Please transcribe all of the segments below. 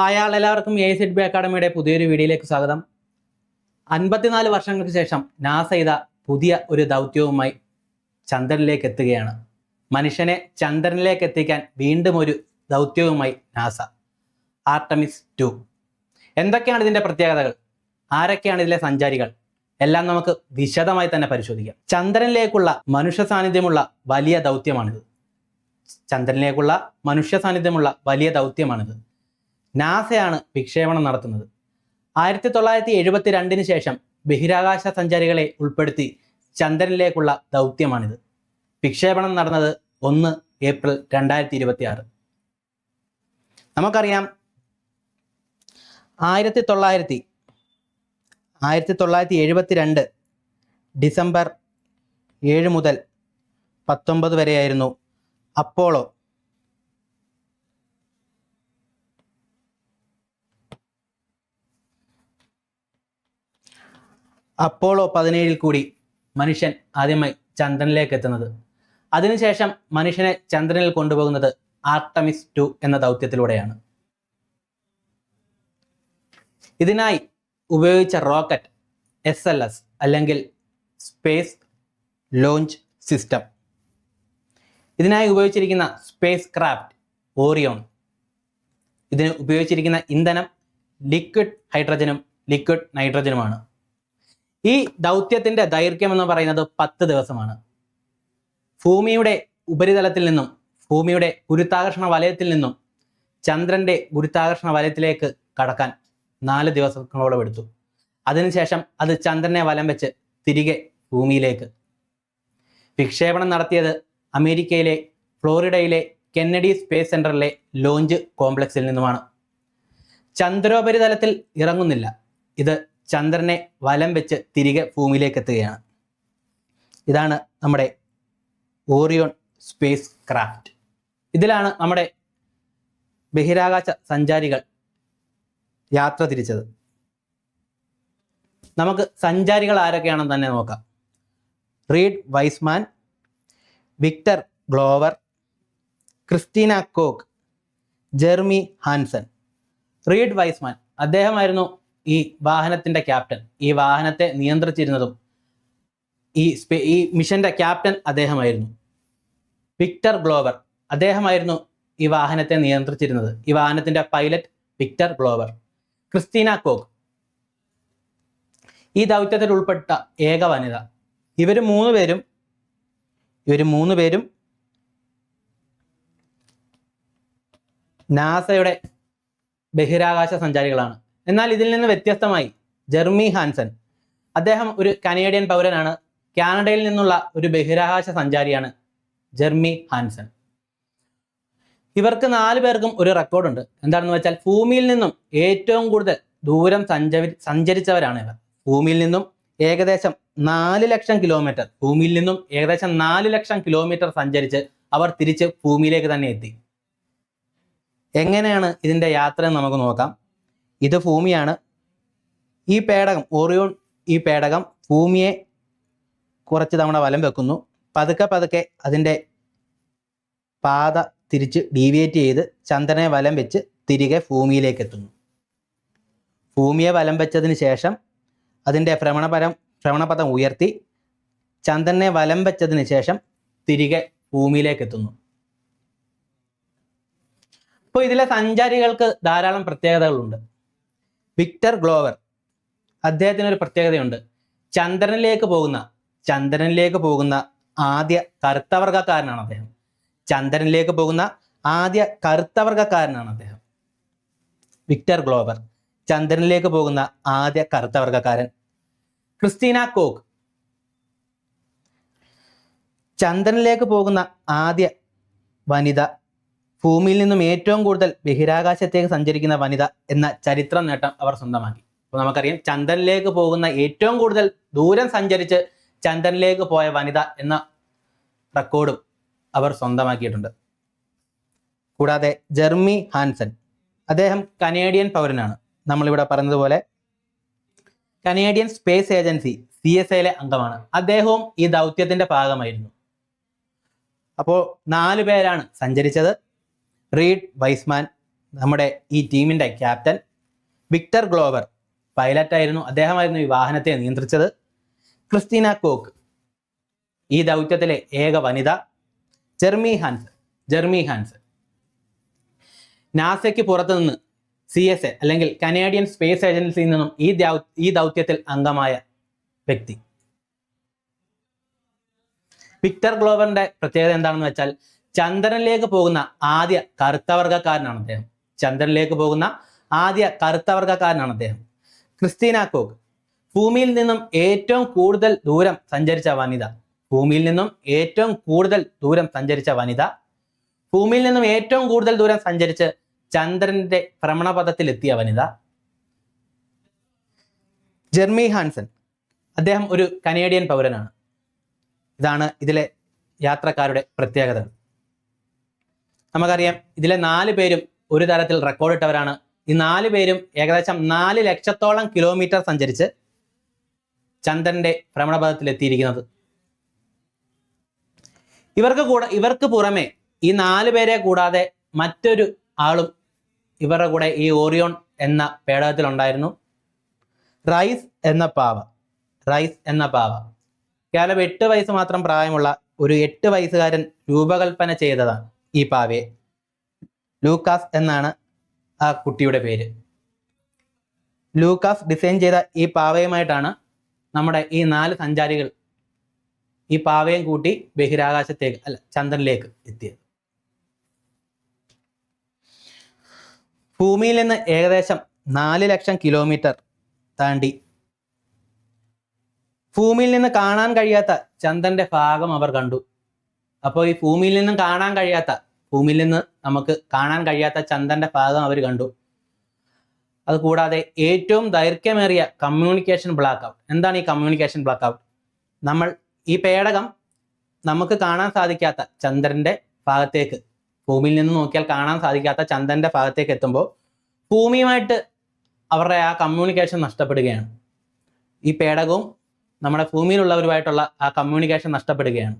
എല്ലാവർക്കും AICTB അക്കാഡമിയുടെ പുതിയൊരു വീഡിയോയിലേക്ക് സ്വാഗതം. 54 വർഷങ്ങൾക്ക് ശേഷം നാസ ചെയ്ത പുതിയ ഒരു ദൗത്യവുമായി ചന്ദ്രനിലേക്ക് എത്തുകയാണ്. മനുഷ്യനെ ചന്ദ്രനിലേക്ക് എത്തിക്കാൻ വീണ്ടും ഒരു ദൗത്യവുമായി നാസ. ആർടെമിസ് 2. എന്തൊക്കെയാണ് ഇതിൻ്റെ പ്രത്യേകതകൾ, ആരൊക്കെയാണ് ഇതിലെ സഞ്ചാരികൾ, എല്ലാം നമുക്ക് വിശദമായി തന്നെ പരിശോധിക്കാം. ചന്ദ്രനിലേക്കുള്ള മനുഷ്യ സാന്നിധ്യമുള്ള വലിയ ദൗത്യമാണിത്. നാസയാണ് വിക്ഷേപണം നടത്തുന്നത്. 1972 ശേഷം ബഹിരാകാശ സഞ്ചാരികളെ ഉൾപ്പെടുത്തി ചന്ദ്രനിലേക്കുള്ള ദൗത്യമാണിത്. വിക്ഷേപണം നടന്നത് 1 ഏപ്രിൽ 2026. നമുക്കറിയാം 1972 ഡിസംബർ 7 മുതൽ 19 വരെയായിരുന്നു അപ്പോളോ 17 കൂടി മനുഷ്യൻ ആദ്യമായി ചന്ദ്രനിലേക്ക് എത്തുന്നത്. അതിനുശേഷം മനുഷ്യനെ ചന്ദ്രനിൽ കൊണ്ടുപോകുന്നത് ആർടെമിസ് 2 എന്ന ദൗത്യത്തിലൂടെയാണ്. ഇതിനായി ഉപയോഗിച്ച റോക്കറ്റ് SLS അല്ലെങ്കിൽ സ്പേസ് ലോഞ്ച് സിസ്റ്റം. ഇതിനായി ഉപയോഗിച്ചിരിക്കുന്ന സ്പേസ് ക്രാഫ്റ്റ് ഓറിയോൺ. ഇതിന് ഉപയോഗിച്ചിരിക്കുന്ന ഇന്ധനം ലിക്വിഡ് ഹൈഡ്രജനും ലിക്വിഡ് നൈട്രജനുമാണ്. ഈ ദൗത്യത്തിൻ്റെ ദൈർഘ്യം എന്ന് പറയുന്നത് 10 ദിവസമാണ്. ഭൂമിയുടെ ഉപരിതലത്തിൽ നിന്നും, ഭൂമിയുടെ ഗുരുത്വാകർഷണ വലയത്തിൽ നിന്നും ചന്ദ്രൻ്റെ ഗുരുത്വാകർഷണ വലയത്തിലേക്ക് കടക്കാൻ 4 ദിവസങ്ങളോളം എടുത്തു. അതിനുശേഷം അത് ചന്ദ്രനെ വലം വെച്ച് തിരികെ ഭൂമിയിലേക്ക്. വിക്ഷേപണം നടത്തിയത് അമേരിക്കയിലെ ഫ്ലോറിഡയിലെ കെന്നഡി സ്പേസ് സെൻറ്ററിലെ ലോഞ്ച് കോംപ്ലക്സിൽ നിന്നുമാണ്. ചന്ദ്രോപരിതലത്തിൽ ഇറങ്ങുന്നില്ല. ഇത് ചന്ദ്രനെ വലം വെച്ച് തിരികെ ഭൂമിയിലേക്ക് എത്തുകയാണ്. ഇതാണ് നമ്മുടെ ഓറിയോൺ സ്പേസ് ക്രാഫ്റ്റ്. ഇതിലാണ് നമ്മുടെ ബഹിരാകാശ സഞ്ചാരികൾ യാത്ര തിരിച്ചത്. നമുക്ക് സഞ്ചാരികൾ ആരൊക്കെയാണെന്ന് തന്നെ നോക്കാം. Reid Wiseman, Victor Glover, Christina Koch, Jeremy Hansen. Reid Wiseman അദ്ദേഹമായിരുന്നു ഈ വാഹനത്തിൻ്റെ ക്യാപ്റ്റൻ. ഈ വാഹനത്തെ നിയന്ത്രിച്ചിരുന്നതും ഈ മിഷന്റെ ക്യാപ്റ്റൻ അദ്ദേഹമായിരുന്നു. വിക്ടർ ഗ്ലോവർ അദ്ദേഹമായിരുന്നു ഈ വാഹനത്തെ നിയന്ത്രിച്ചിരുന്നത്. ഈ വാഹനത്തിൻ്റെ pilot Victor Glover. Christina Koch ഈ ദൗത്യത്തിൽ ഉൾപ്പെട്ട ഏക വനിത. ഇവർ മൂന്ന് പേരും നാസയുടെ ബഹിരാകാശ സഞ്ചാരികളാണ്. എന്നാൽ ഇതിൽ നിന്ന് വ്യത്യസ്തമായി ജെർമി ഹാൻസൺ അദ്ദേഹം ഒരു കനേഡിയൻ പൗരനാണ്. കാനഡയിൽ നിന്നുള്ള ഒരു ബഹിരാകാശ സഞ്ചാരിയാണ് ജെർമി ഹാൻസൺ. ഇവർക്ക് 4 പേർക്കും ഒരു റെക്കോർഡുണ്ട്. എന്താണെന്ന് വെച്ചാൽ ഭൂമിയിൽ നിന്നും ഏറ്റവും കൂടുതൽ ദൂരം സഞ്ചരിച്ചവരാണ് ഇവർ. ഭൂമിയിൽ നിന്നും ഏകദേശം 4 ലക്ഷം കിലോമീറ്റർ സഞ്ചരിച്ച് അവർ തിരിച്ച് ഭൂമിയിലേക്ക് തന്നെ എത്തി. എങ്ങനെയാണ് ഇതിൻ്റെ യാത്ര എന്ന് നമുക്ക് നോക്കാം. ഇത് ഭൂമിയാണ്. ഈ പേടകം ഓറിയോൺ, ഈ പേടകം ഭൂമിയെ കുറച്ച് തവണ വലം വെക്കുന്നു. പതുക്കെ അതിൻ്റെ പാത തിരിച്ച് ഡീവിയേറ്റ് ചെയ്ത് ചന്ദ്രനെ വലം വെച്ച് തിരികെ ഭൂമിയിലേക്ക് എത്തുന്നു. ഭൂമിയെ വലം വെച്ചതിന് ശേഷം അതിൻ്റെ ഭ്രമണപഥം ഉയർത്തി ചന്ദ്രനെ വലം വെച്ചതിന് ശേഷം തിരികെ ഭൂമിയിലേക്ക് എത്തുന്നു. അപ്പോൾ ഇതിലെ സഞ്ചാരികൾക്ക് ധാരാളം പ്രത്യേകതകളുണ്ട്. വിക്ടർ ഗ്ലോവർ അദ്ദേഹത്തിനൊരു പ്രത്യേകതയുണ്ട്. ചന്ദ്രനിലേക്ക് പോകുന്ന ആദ്യ കറുത്തവർഗക്കാരനാണ് അദ്ദേഹം. വിക്ടർ ഗ്ലോവർ ചന്ദ്രനിലേക്ക് പോകുന്ന ആദ്യ കറുത്തവർഗക്കാരൻ. ക്രിസ്റ്റീന കോക്ക് ചന്ദ്രനിലേക്ക് പോകുന്ന ആദ്യ വനിത. ഭൂമിയിൽ നിന്നും ഏറ്റവും കൂടുതൽ ബഹിരാകാശത്തേക്ക് സഞ്ചരിക്കുന്ന വനിത എന്ന ചരിത്ര നേട്ടം അവർ സ്വന്തമാക്കി. അപ്പോൾ നമുക്കറിയാം ചന്ദ്രനിലേക്ക് പോകുന്ന ഏറ്റവും കൂടുതൽ ദൂരം സഞ്ചരിച്ച് ചന്ദ്രനിലേക്ക് പോയ വനിത എന്ന റെക്കോർഡും അവർ സ്വന്തമാക്കിയിട്ടുണ്ട്. കൂടാതെ ജെർമി ഹാൻസൺ അദ്ദേഹം കനേഡിയൻ പൗരനാണ്. നമ്മളിവിടെ പറഞ്ഞതുപോലെ കനേഡിയൻ സ്പേസ് ഏജൻസി CSAയിലെ അംഗമാണ്. അദ്ദേഹവും ഈ ദൗത്യത്തിൻ്റെ ഭാഗമായിരുന്നു. അപ്പോൾ 4 പേരാണ് സഞ്ചരിച്ചത്. റീഡ് വൈസ്മാൻ, നമ്മുടെ ഈ ടീമിൻ്റെ ക്യാപ്റ്റൻ. വിക്ടർ ഗ്ലോവർ പൈലറ്റായിരുന്നു, അദ്ദേഹമായിരുന്നു ഈ വാഹനത്തെ നിയന്ത്രിച്ചത്. ക്രിസ്റ്റീന കോക്ക് ഈ ദൗത്യത്തിലെ ഏക വനിത. ജെർമി ഹാൻസ് നാസയ്ക്ക് പുറത്തുനിന്ന് CSA അല്ലെങ്കിൽ കനേഡിയൻ സ്പേസ് ഏജൻസിയിൽ നിന്നും ഈ ദൗത്യത്തിൽ അംഗമായ വ്യക്തി. വിക്ടർ ഗ്ലോവറിന്റെ പ്രത്യേകത എന്താണെന്ന് വെച്ചാൽ ചന്ദ്രനിലേക്ക് പോകുന്ന ആദ്യ കറുത്തവർഗക്കാരനാണ് അദ്ദേഹം. ക്രിസ്റ്റീന കോക്ക് ഭൂമിയിൽ നിന്നും ഏറ്റവും കൂടുതൽ ദൂരം സഞ്ചരിച്ച വനിത. ഭൂമിയിൽ നിന്നും ഏറ്റവും കൂടുതൽ ദൂരം സഞ്ചരിച്ച് ചന്ദ്രന്റെ ഭ്രമണപഥത്തിൽ എത്തിയ വനിത. ജെർമി ഹാൻസൺ അദ്ദേഹം ഒരു കനേഡിയൻ പൗരനാണ്. ഇതാണ് ഇതിലെ യാത്രക്കാരുടെ പ്രത്യേകതകൾ. നമുക്കറിയാം ഇതിലെ 4 പേരും ഒരു തരത്തിൽ റെക്കോർഡിട്ടവരാണ്. ഈ 4 പേരും ഏകദേശം 4 ലക്ഷത്തോളം കിലോമീറ്റർ സഞ്ചരിച്ച് ചന്ദ്രന്റെ ഭ്രമണപഥത്തിൽ എത്തിയിരിക്കുന്നത്. ഇവർക്ക് പുറമെ ഈ 4 പേരെ കൂടാതെ മറ്റൊരു ആളും ഇവരുടെ കൂടെ ഈ ഓറിയോൺ എന്ന പേടകത്തിൽ ഉണ്ടായിരുന്നു. റൈസ് എന്ന പാവ കേവലം 8 വയസ്സ് മാത്രം പ്രായമുള്ള ഒരു 8 വയസ്സുകാരൻ രൂപകൽപ്പന ചെയ്തതാണ് ഈ പാവയെ. ലൂക്കാസ് എന്നാണ് ആ കുട്ടിയുടെ പേര്. ലൂക്കാസ് ഡിസൈൻ ചെയ്ത ഈ പാവയുമായിട്ടാണ് നമ്മുടെ ഈ 4 സഞ്ചാരികൾ ഈ പാവയും കൂട്ടി ചന്ദ്രനിലേക്ക് എത്തിയത്. ഭൂമിയിൽ നിന്ന് ഏകദേശം 4 ലക്ഷം കിലോമീറ്റർ താണ്ടി ഭൂമിയിൽ നിന്ന് കാണാൻ കഴിയാത്ത ചന്ദ്രന്റെ ഭാഗം അവർ കണ്ടു. അപ്പോൾ ഈ ഭൂമിയിൽ നിന്ന് നമുക്ക് കാണാൻ കഴിയാത്ത ചന്ദ്രന്റെ ഭാഗം അവർ കണ്ടു. അതുകൂടാതെ ഏറ്റവും ദൈർഘ്യമേറിയ കമ്മ്യൂണിക്കേഷൻ ബ്ലാക്കൗട്ട്. എന്താണ് ഈ കമ്മ്യൂണിക്കേഷൻ ബ്ലാക്കൗട്ട്? ഈ പേടകം നമുക്ക് കാണാൻ സാധിക്കാത്ത ചന്ദ്രന്റെ ഭാഗത്തേക്ക്, ഭൂമിയിൽ നിന്ന് നോക്കിയാൽ കാണാൻ സാധിക്കാത്ത ചന്ദ്രന്റെ ഭാഗത്തേക്ക് എത്തുമ്പോൾ ഭൂമിയുമായിട്ട് അവരുടെ ആ കമ്മ്യൂണിക്കേഷൻ നഷ്ടപ്പെടുകയാണ്. ഈ പേടകവും നമ്മുടെ ഭൂമിയിലുള്ളവരുമായിട്ടുള്ള ആ കമ്മ്യൂണിക്കേഷൻ നഷ്ടപ്പെടുകയാണ്.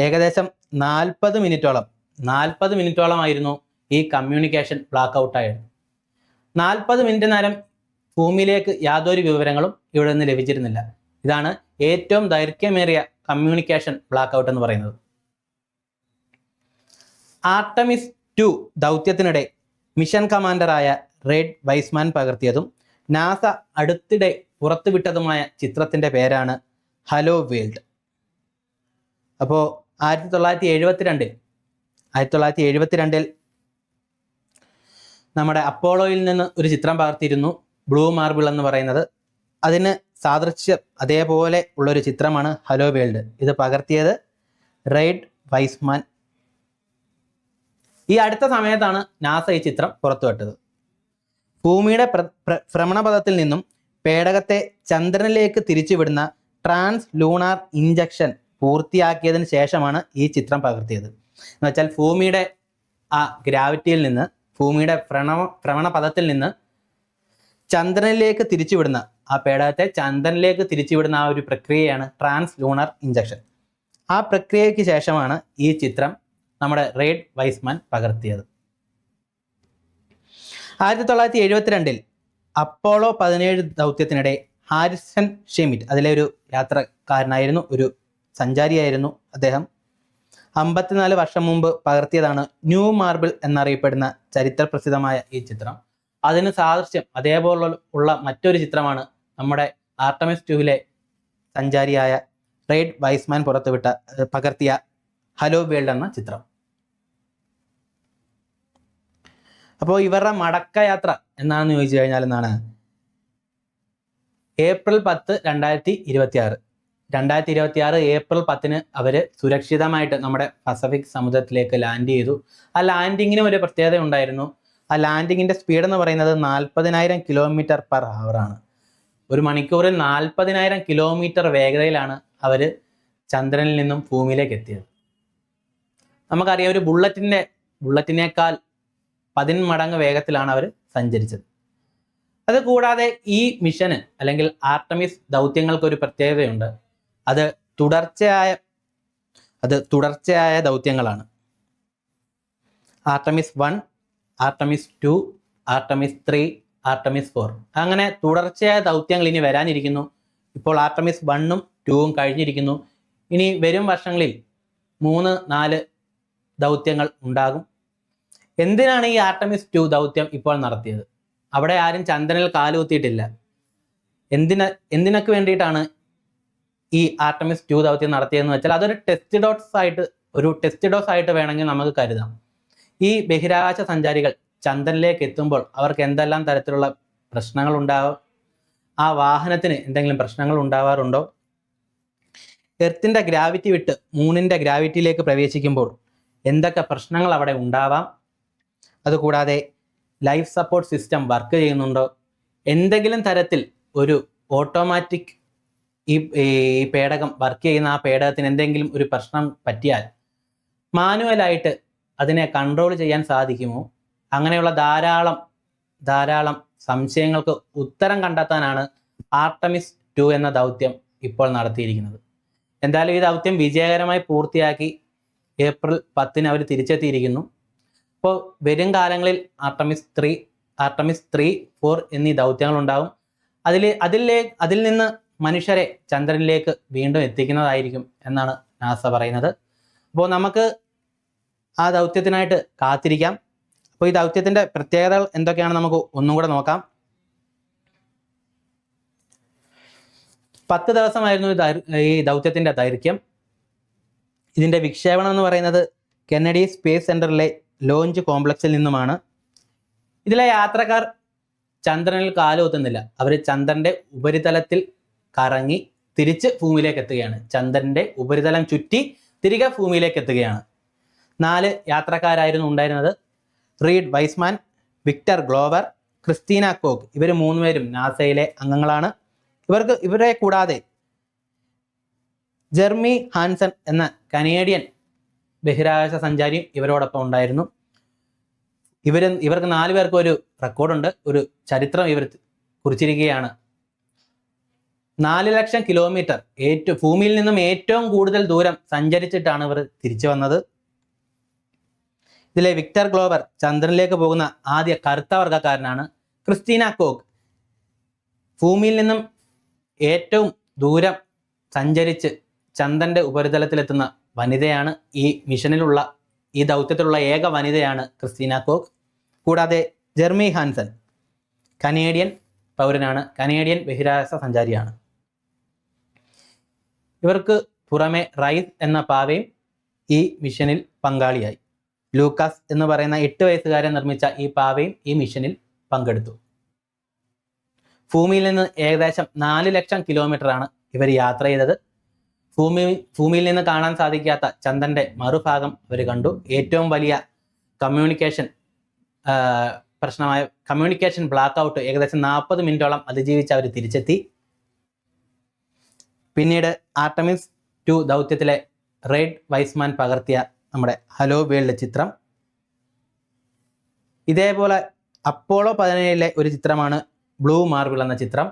ഏകദേശം 40 മിനിറ്റോളമായിരുന്നു ഈ കമ്മ്യൂണിക്കേഷൻ ബ്ലാക്കൗട്ടായത്. 40 മിനിറ്റ് നേരം ഭൂമിയിലേക്ക് യാതൊരു വിവരങ്ങളും ഇവിടെ നിന്ന് ലഭിച്ചിരുന്നില്ല. ഇതാണ് ഏറ്റവും ദൈർഘ്യമേറിയ കമ്മ്യൂണിക്കേഷൻ ബ്ലാക്കൗട്ട് എന്ന് പറയുന്നത്. ആർട്ടമിസ് 2 ദൗത്യത്തിനിടെ മിഷൻ കമാൻഡറായ റെയ്ഡ് വൈസ്മാൻ പകർത്തിയതും നാസ അടുത്തിടെ പുറത്തുവിട്ടതുമായ ചിത്രത്തിൻ്റെ പേരാണ് ഹലോ വേൾഡ്. അപ്പോൾ 1972 നമ്മുടെ അപ്പോളോയിൽ നിന്ന് ഒരു ചിത്രം പകർത്തിയിരുന്നു, ബ്ലൂ മാർബിൾ എന്ന് പറയുന്നത്. അതിന് സാദൃശ്യം അതേപോലെ ഉള്ളൊരു ചിത്രമാണ് ഹലോ വേൾഡ്. ഇത് പകർത്തിയത് റെയ്ഡ് വൈസ്മാൻ. ഈ അടുത്ത സമയത്താണ് നാസ ഈ ചിത്രം പുറത്തുവിട്ടത്. ഭൂമിയുടെ ഭ്രമണപഥത്തിൽ നിന്നും പേടകത്തെ ചന്ദ്രനിലേക്ക് തിരിച്ചുവിടുന്ന ട്രാൻസ് ലൂണാർ ഇഞ്ചക്ഷൻ പൂർത്തിയാക്കിയതിന് ശേഷമാണ് ഈ ചിത്രം പകർത്തിയത്. എന്ന് വെച്ചാൽ ഭൂമിയുടെ ആ ഗ്രാവിറ്റിയിൽ നിന്ന്, ഭൂമിയുടെ ഭ്രമണപഥത്തിൽ നിന്ന് ചന്ദ്രനിലേക്ക് തിരിച്ചുവിടുന്ന ആ പേടകത്തെ ചന്ദ്രനിലേക്ക് തിരിച്ചുവിടുന്ന ആ ഒരു പ്രക്രിയയാണ് ട്രാൻസ് ലൂണർ ഇഞ്ചക്ഷൻ. ആ പ്രക്രിയയ്ക്ക് ശേഷമാണ് ഈ ചിത്രം നമ്മുടെ റെയ്ഡ് വൈസ്മാൻ പകർത്തിയത്. 1972 അപ്പോളോ 17 ദൗത്യത്തിനിടെ ഹാരിസൺ ഷെമിറ്റ്, അതിലെ ഒരു യാത്രക്കാരനായിരുന്നു, ഒരു സഞ്ചാരിയായിരുന്നു അദ്ദേഹം. 54 വർഷം മുമ്പ് പകർത്തിയതാണ് ന്യൂ മാർബിൾ എന്നറിയപ്പെടുന്ന ചരിത്രപ്രസിദ്ധമായ ഈ ചിത്രം. അതിന് സാദൃശ്യം അതേപോലെ ഉള്ള മറ്റൊരു ചിത്രമാണ് നമ്മുടെ ആർട്ടമിസ് 2 സഞ്ചാരിയായ റെയ്ഡ് വൈസ്മാൻ പകർത്തിയ ഹലോ വേൾഡ് എന്ന ചിത്രം. അപ്പോൾ ഇവരുടെ മടക്കയാത്ര എന്നാണെന്ന് ചോദിച്ചു കഴിഞ്ഞാൽ എന്താണ്? ഏപ്രിൽ 10, 2026 ഏപ്രിൽ 10 അവർ സുരക്ഷിതമായിട്ട് നമ്മുടെ പസഫിക് സമുദ്രത്തിലേക്ക് ലാൻഡ് ചെയ്തു. ആ ലാൻഡിങ്ങിന് ഒരു പ്രത്യേകത ഉണ്ടായിരുന്നു. ആ ലാൻഡിങ്ങിൻ്റെ സ്പീഡ് എന്ന് പറയുന്നത് 40,000 km/h ആണ്. ഒരു മണിക്കൂറിൽ 40,000 km വേഗതയിലാണ് അവർ ചന്ദ്രനിൽ നിന്നും ഭൂമിയിലേക്ക് എത്തിയത്. നമുക്കറിയാം, ഒരു ബുള്ളറ്റിനേക്കാൾ 10 മടങ്ങ് വേഗത്തിലാണ് അവർ സഞ്ചരിച്ചത്. അതുകൂടാതെ ഈ മിഷന് അല്ലെങ്കിൽ ആർട്ടമിസ് ദൗത്യങ്ങൾക്ക് ഒരു പ്രത്യേകതയുണ്ട്. അത് തുടർച്ചയായ ദൗത്യങ്ങളാണ്. Artemis 1, Artemis 2, Artemis 3, Artemis 4. അങ്ങനെ തുടർച്ചയായ ദൗത്യങ്ങൾ ഇനി വരാനിരിക്കുന്നു. ഇപ്പോൾ ആർട്ടമിസ് 1ഉം 2ഉം കഴിഞ്ഞിരിക്കുന്നു. ഇനി വരും വർഷങ്ങളിൽ 3, 4 ദൗത്യങ്ങൾ ഉണ്ടാകും. എന്തിനാണ് ഈ ആർട്ടമിസ് 2 ദൗത്യം ഇപ്പോൾ നടത്തിയത്? അവിടെ ആരും ചന്ദ്രനിൽ കാലുകുത്തിയിട്ടില്ല. എന്തിനൊക്കെ വേണ്ടിയിട്ടാണ് ഈ ആർട്ടമിസ് 2 ദൗത്യം നടത്തിയതെന്ന് വെച്ചാൽ അതൊരു ടെസ്റ്റ് ഡോസ് ആയിട്ട് വേണമെങ്കിൽ നമുക്ക് കരുതാം. ഈ ബഹിരാകാശ സഞ്ചാരികൾ ചന്ദ്രനിലേക്ക് എത്തുമ്പോൾ അവർക്ക് എന്തെല്ലാം തരത്തിലുള്ള പ്രശ്നങ്ങൾ ഉണ്ടാവും, ആ വാഹനത്തിന് എന്തെങ്കിലും പ്രശ്നങ്ങൾ ഉണ്ടാവാറുണ്ടോ, എർത്തിൻ്റെ ഗ്രാവിറ്റി വിട്ട് മൂണിൻ്റെ ഗ്രാവിറ്റിയിലേക്ക് പ്രവേശിക്കുമ്പോൾ എന്തൊക്കെ പ്രശ്നങ്ങൾ അവിടെ ഉണ്ടാവാം, അതുകൂടാതെ ലൈഫ് സപ്പോർട്ട് സിസ്റ്റം വർക്ക് ചെയ്യുന്നുണ്ടോ, എന്തെങ്കിലും തരത്തിൽ ഒരു ഓട്ടോമാറ്റിക് ഈ പേടകം വർക്ക് ചെയ്യുന്ന ആ പേടകത്തിന് എന്തെങ്കിലും ഒരു പ്രശ്നം പറ്റിയാൽ മാനുവലായിട്ട് അതിനെ കൺട്രോൾ ചെയ്യാൻ സാധിക്കുമോ, അങ്ങനെയുള്ള ധാരാളം സംശയങ്ങൾക്ക് ഉത്തരം കണ്ടെത്താനാണ് ആർട്ടമിസ് 2 എന്ന ദൗത്യം ഇപ്പോൾ നടത്തിയിരിക്കുന്നത്. എന്തായാലും ഈ ദൗത്യം വിജയകരമായി പൂർത്തിയാക്കി ഏപ്രിൽ 10 അവർ തിരിച്ചെത്തിയിരിക്കുന്നു. അപ്പോൾ വരും കാലങ്ങളിൽ ആർട്ടമിസ് 3, 4 എന്നീ ദൗത്യങ്ങൾ ഉണ്ടാവും. അതിൽ നിന്ന് മനുഷ്യരെ ചന്ദ്രനിലേക്ക് വീണ്ടും എത്തിക്കുന്നതായിരിക്കും എന്നാണ് നാസ പറയുന്നത്. അപ്പോൾ നമുക്ക് ആ ദൗത്യത്തിനായിട്ട് കാത്തിരിക്കാം. അപ്പോൾ ഈ ദൗത്യത്തിൻ്റെ പ്രത്യേകതകൾ എന്തൊക്കെയാണ് നമുക്ക് ഒന്നും കൂടെ നോക്കാം. 10 ദിവസമായിരുന്നു ഈ ദൗത്യത്തിൻ്റെ ദൈർഘ്യം. ഇതിൻ്റെ വിക്ഷേപണം എന്ന് പറയുന്നത് കെന്നഡി സ്പേസ് സെൻറ്ററിലെ ലോഞ്ച് കോംപ്ലക്സിൽ നിന്നുമാണ്. ഇതിലെ യാത്രക്കാർ ചന്ദ്രനിൽ കാലുകുത്തുന്നില്ല. അവർ ചന്ദ്രൻ്റെ ഉപരിതലത്തിൽ കറങ്ങി തിരിച്ച് ഭൂമിയിലേക്ക് എത്തുകയാണ്. ചന്ദ്രൻ്റെ ഉപരിതലം ചുറ്റി തിരികെ ഭൂമിയിലേക്ക് എത്തുകയാണ്. 4 യാത്രക്കാരായിരുന്നു ഉണ്ടായിരുന്നത്. Reid Wiseman, Victor Glover, Christina Koch. ഇവർ 3 പേരും നാസയിലെ അംഗങ്ങളാണ്. ഇവരെ കൂടാതെ ജെർമി ഹാൻസൺ എന്ന കനേഡിയൻ ബഹിരാകാശ സഞ്ചാരിയും ഇവരോടൊപ്പം ഉണ്ടായിരുന്നു. ഇവർക്ക് 4 പേർക്കും ഒരു റെക്കോർഡുണ്ട്, ഒരു ചരിത്രം ഇവർ കുറിച്ചിരിക്കുകയാണ്. 4 ലക്ഷം കിലോമീറ്റർ ഭൂമിയിൽ നിന്നും ഏറ്റവും കൂടുതൽ ദൂരം സഞ്ചരിച്ചിട്ടാണ് ഇവർ തിരിച്ചു വന്നത്. ഇതിലെ വിക്ടർ ഗ്ലോവർ ചന്ദ്രനിലേക്ക് പോകുന്ന ആദ്യ കറുത്ത വർഗ്ഗക്കാരനാണ്. ക്രിസ്റ്റീന കോക്ക് ഭൂമിയിൽ നിന്നും ഏറ്റവും ദൂരം സഞ്ചരിച്ച് ചന്ദ്രൻ്റെ ഉപരിതലത്തിലെത്തുന്ന വനിതയാണ്. ഈ ദൗത്യത്തിലുള്ള ഏക വനിതയാണ് ക്രിസ്റ്റീന കോക്ക്. കൂടാതെ ജെർമി ഹാൻസൺ കനേഡിയൻ പൗരനാണ്, കനേഡിയൻ ബഹിരാകാശ സഞ്ചാരിയാണ്. ഇവർക്ക് പുറമെ റൈസ് എന്ന പാവയും ഈ മിഷനിൽ പങ്കാളിയായി. ലൂക്കാസ് എന്ന് പറയുന്ന 8 വയസ്സുകാരൻ നിർമ്മിച്ച ഈ പാവയും ഈ മിഷനിൽ പങ്കെടുത്തു. ഭൂമിയിൽ നിന്ന് ഏകദേശം 4 ലക്ഷം കിലോമീറ്ററാണ് ഇവർ യാത്ര ചെയ്തത്. ഭൂമിയിൽ നിന്ന് കാണാൻ സാധിക്കാത്ത ചന്ദ്രൻ്റെ മറുഭാഗം അവർ കണ്ടു. ഏറ്റവും വലിയ കമ്മ്യൂണിക്കേഷൻ ബ്ലാക്ക് ഔട്ട് ഏകദേശം 40 മിനിറ്റോളം അതിജീവിച്ച് അവർ തിരിച്ചെത്തി. പിന്നീട് ആർട്ടമിസ് 2 ദൗത്യത്തിലെ റീഡ് വൈസ്മാൻ പകർത്തിയ നമ്മുടെ ഹലോ വേൾഡ് ചിത്രം. ഇതേപോലെ അപ്പോളോ 17 ഒരു ചിത്രമാണ് ബ്ലൂ മാർബിൾ എന്ന ചിത്രം.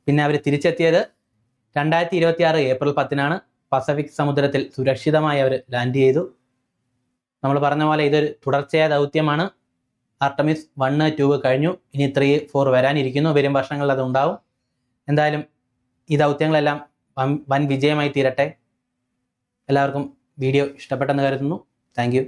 പിന്നെ അവർ തിരിച്ചെത്തിയത് 2026 ഏപ്രിൽ 10 പസഫിക് സമുദ്രത്തിൽ സുരക്ഷിതമായി അവർ ലാൻഡ് ചെയ്തു. നമ്മൾ പറഞ്ഞ പോലെ ഇതൊരു തുടർച്ചയായ ദൗത്യമാണ്. ആർട്ടമിസ് 1, 2 കഴിഞ്ഞു. ഇനി 3, 4 വരാനിരിക്കുന്നു. വരും വർഷങ്ങളിൽ അത് ഉണ്ടാവും. എന്തായാലും ഈ ദൗത്യങ്ങളെല്ലാം വൻ വിജയമായി തീരട്ടെ. എല്ലാവർക്കും വീഡിയോ ഇഷ്ടപ്പെട്ടെന്ന് കരുതുന്നു. Thank you.